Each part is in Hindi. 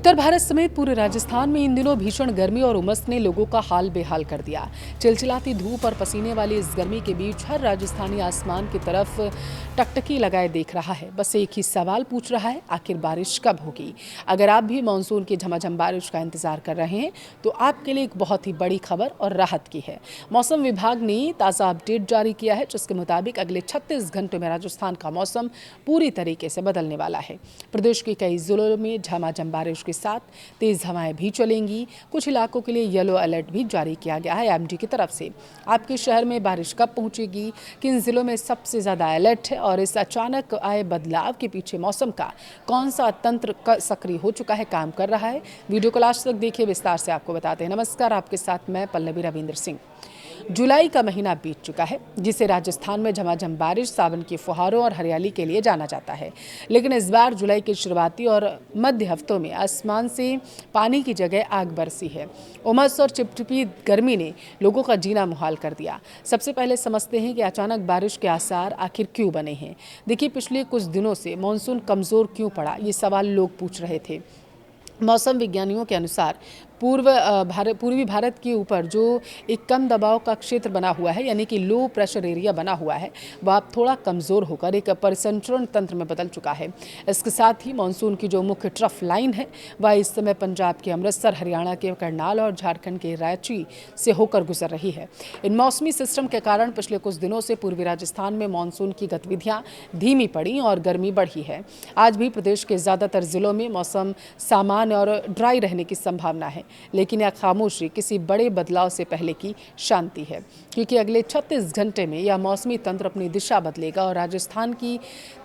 उत्तर भारत समेत पूरे राजस्थान में इन दिनों भीषण गर्मी और उमस ने लोगों का हाल बेहाल कर दिया। चिलचिलाती धूप और पसीने वाली इस गर्मी के बीच हर राजस्थानी आसमान की तरफ टकटकी लगाए देख रहा है। बस एक ही सवाल पूछ रहा है, आखिर बारिश कब होगी। अगर आप भी मानसून की झमाझम बारिश का इंतजार कर रहे हैं तो आपके लिए एक बहुत ही बड़ी खबर और राहत की है। मौसम विभाग ने ताज़ा अपडेट जारी किया है, जिसके मुताबिक अगले 36 घंटों में राजस्थान का मौसम पूरी तरीके से बदलने वाला है। प्रदेश के कई जिलों में झमाझम बारिश के साथ तेज हवाएं भी चलेंगी। कुछ इलाकों के लिए येलो अलर्ट भी जारी किया गया है एमडी की तरफ से। आपके शहर में बारिश कब पहुंचेगी, किन जिलों में सबसे ज्यादा अलर्ट है और इस अचानक आए बदलाव के पीछे मौसम का कौन सा तंत्र सक्रिय हो चुका है, काम कर रहा है, वीडियो को लास्ट तक देखिए, विस्तार से आपको बताते हैं। नमस्कार, आपके साथ मैं पल्लवी रविंद्र सिंह। जुलाई का महीना बीत चुका है, जिसे राजस्थान में झमाझम बारिश, सावन की फुहारों और हरियाली के लिए जाना जाता है। लेकिन इस बार जुलाई के शुरुआती और मध्य हफ्तों में आसमान से पानी की जगह आग बरसी है। उमस और चिपचिपी गर्मी ने लोगों का जीना मुहाल कर दिया। सबसे पहले समझते हैं कि अचानक बारिश के आसार आखिर क्यों बने हैं। देखिए, पिछले कुछ दिनों से मानसून कमजोर क्यों पड़ा, ये सवाल लोग पूछ रहे थे। मौसम विज्ञानियों के अनुसार पूर्वी भारत के ऊपर जो एक कम दबाव का क्षेत्र बना हुआ है, यानी कि लो प्रेशर एरिया बना हुआ है, वह अब थोड़ा कमज़ोर होकर एक परिसंचरण तंत्र में बदल चुका है। इसके साथ ही मानसून की जो मुख्य ट्रफ लाइन है, वह इस समय पंजाब के अमृतसर, हरियाणा के करनाल और झारखंड के रांची से होकर गुजर रही है। इन मौसमी सिस्टम के कारण पिछले कुछ दिनों से पूर्वी राजस्थान में मानसून की गतिविधियां धीमी पड़ी और गर्मी बढ़ी है। आज भी प्रदेश के ज़्यादातर जिलों में मौसम सामान्य और ड्राई रहने की संभावना है, लेकिन यह खामोशी किसी बड़े बदलाव से पहले की शांति है, क्योंकि अगले 36 घंटे में यह मौसमी तंत्र अपनी दिशा बदलेगा और राजस्थान की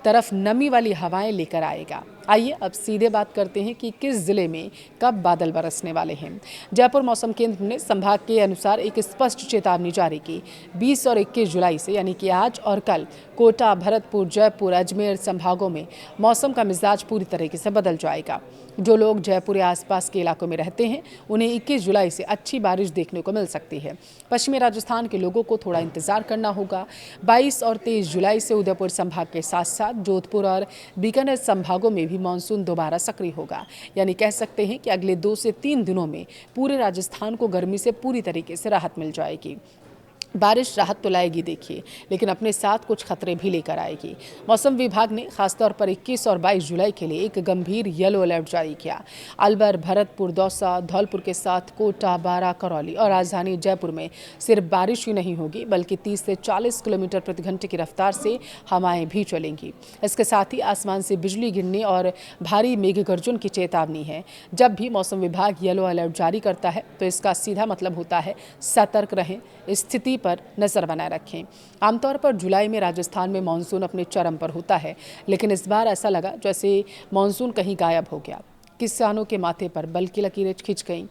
तरफ नमी वाली हवाएं लेकर आएगा। आइए अब सीधे बात करते हैं कि किस जिले में कब बादल बरसने वाले हैं। जयपुर मौसम केंद्र ने संभाग के अनुसार एक स्पष्ट चेतावनी जारी की। 20 और 21 जुलाई से, यानी कि आज और कल, कोटा, भरतपुर, जयपुर, अजमेर संभागों में मौसम का मिजाज पूरी तरीके से बदल जाएगा। जो लोग जयपुर या आसपास के इलाकों में रहते हैं, उन्हें 21 जुलाई से अच्छी बारिश देखने को मिल सकती है। पश्चिमी राजस्थान के लोगों को थोड़ा इंतजार करना होगा। 22 और 23 जुलाई से उदयपुर संभाग के साथ साथ जोधपुर और बीकानेर संभागों में भी मानसून दोबारा सक्रिय होगा। यानी कह सकते हैं कि अगले 2 से 3 दिनों में पूरे राजस्थान को गर्मी से पूरी तरीके से राहत मिल जाएगी। बारिश राहत तो लाएगी देखिए, लेकिन अपने साथ कुछ खतरे भी लेकर आएगी। मौसम विभाग ने खासतौर पर 21 और 22 जुलाई के लिए एक गंभीर येलो अलर्ट जारी किया। अलवर, भरतपुर, दौसा, धौलपुर के साथ कोटा, बारां, करौली और राजधानी जयपुर में सिर्फ बारिश ही नहीं होगी, बल्कि 30 से 40 किलोमीटर प्रति घंटे की रफ्तार से हवाएं भी चलेंगी। इसके साथ ही आसमान से बिजली गिरने और भारी मेघ गर्जन की चेतावनी है। जब भी मौसम विभाग येलो अलर्ट जारी करता है तो इसका सीधा मतलब होता है सतर्क रहें, स्थिति पर नजर बनाए रखें। आमतौर पर जुलाई में राजस्थान में मानसून अपने चरम पर होता है, लेकिन इस बार ऐसा लगा जैसे मानसून कहीं गायब हो गया। किसानों के माथे पर बल की लकीरें खिंच गईं,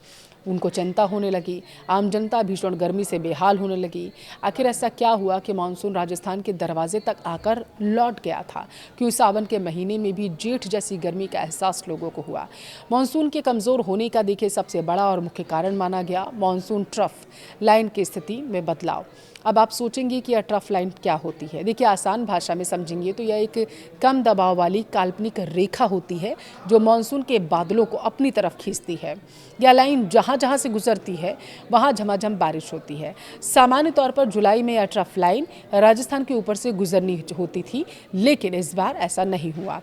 उनको चिंता होने लगी। आम जनता भीषण गर्मी से बेहाल होने लगी। आखिर ऐसा क्या हुआ कि मानसून राजस्थान के दरवाजे तक आकर लौट गया था? क्यों सावन के महीने में भी जेठ जैसी गर्मी का एहसास लोगों को हुआ? मानसून के कमज़ोर होने का देखिए सबसे बड़ा और मुख्य कारण माना गया मानसून ट्रफ लाइन की स्थिति में बदलाव। अब आप सोचेंगे कि यह ट्रफ लाइन क्या होती है। देखिए, आसान भाषा में समझेंगे तो यह एक कम दबाव वाली काल्पनिक रेखा होती है जो मानसून के बादलों को अपनी तरफ खींचती है। यह लाइन जहाँ जहाँ से गुजरती है वहाँ झमाझम बारिश होती है। सामान्य तौर पर जुलाई में यह ट्रफ लाइन राजस्थान के ऊपर से गुजरनी होती थी, लेकिन इस बार ऐसा नहीं हुआ।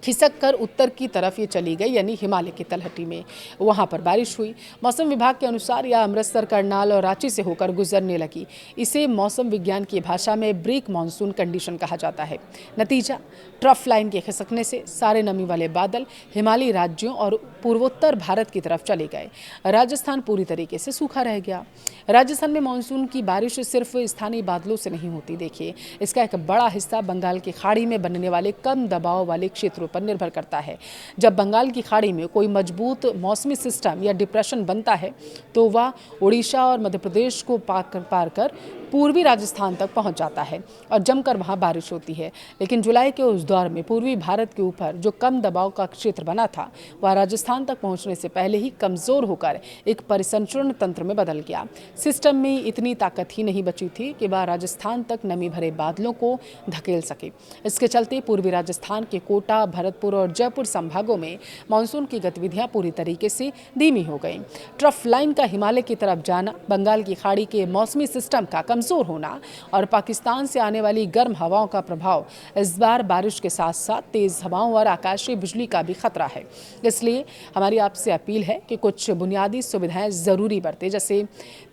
खिसक कर उत्तर की तरफ ये चली गई, यानी हिमालय की तलहटी में, वहाँ पर बारिश हुई। मौसम विभाग के अनुसार यह अमृतसर, करनाल और रांची से होकर गुजरने लगी। इसे मौसम विज्ञान की भाषा में ब्रेक मानसून कंडीशन कहा जाता है। नतीजा, ट्रफ लाइन के खिसकने से सारे नमी वाले बादल हिमालयी राज्यों और पूर्वोत्तर भारत की तरफ चले गए। राजस्थान पूरी तरीके से सूखा रह गया। राजस्थान में मानसून की बारिश सिर्फ स्थानीय बादलों से नहीं होती। देखिए, इसका एक बड़ा हिस्सा बंगाल की खाड़ी में बनने वाले कम दबाव वाले क्षेत्रों पर निर्भर करता है। जब बंगाल की खाड़ी में कोई मजबूत मौसमी सिस्टम या डिप्रेशन बनता है तो वह उड़ीसा और मध्य प्रदेश को पार कर पूर्वी राजस्थान तक पहुंच जाता है और जमकर वहां बारिश होती है। लेकिन जुलाई के उस दौर में पूर्वी भारत के ऊपर जो कम दबाव का क्षेत्र बना था, वह राजस्थान तक पहुंचने से पहले ही कमजोर होकर एक परिसंचरण तंत्र में बदल गया। सिस्टम में इतनी ताकत ही नहीं बची थी कि वह राजस्थान तक नमी भरे बादलों को धकेल सके। इसके चलते पूर्वी राजस्थान के कोटा, भरतपुर और जयपुर संभागों में मानसून की गतिविधियां पूरी तरीके से धीमी हो गई। ट्रफ लाइन का हिमालय की तरफ जाना, बंगाल की खाड़ी के मौसमी सिस्टम का कमजोर होना और पाकिस्तान से आने वाली गर्म हवाओं का प्रभाव इस बार बारिश के साथ साथ तेज हवाओं और आकाशीय बिजली का भी खतरा है। इसलिए हमारी आपसे अपील है कि कुछ बुनियादी सुविधाएं जरूरी बरतें, जैसे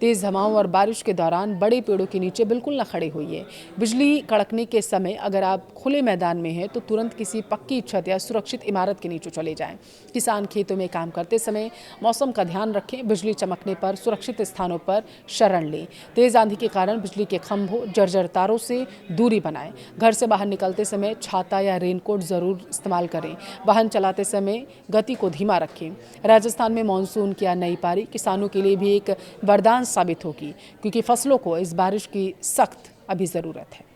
तेज हवाओं और बारिश के दौरान बड़े पेड़ों के नीचे बिल्कुल न खड़े होइए। बिजली कड़कने के समय अगर आप खुले मैदान में हैं तो तुरंत किसी पक्की छत या सुरक्षित इमारत के नीचे चले जाएं। किसान खेतों में काम करते समय मौसम का ध्यान रखें। बिजली चमकने पर सुरक्षित स्थानों पर शरण लें। तेज आंधी के कारण बिजली के खंभों, जर्जर तारों से दूरी बनाएं। घर से बाहर निकलते समय छाता या रेनकोट जरूर इस्तेमाल करें। वाहन चलाते समय गति को धीमा रखें। राजस्थान में मानसून की नई पारी किसानों के लिए भी एक वरदान साबित होगी, क्योंकि फसलों को इस बारिश की सख्त अभी ज़रूरत है।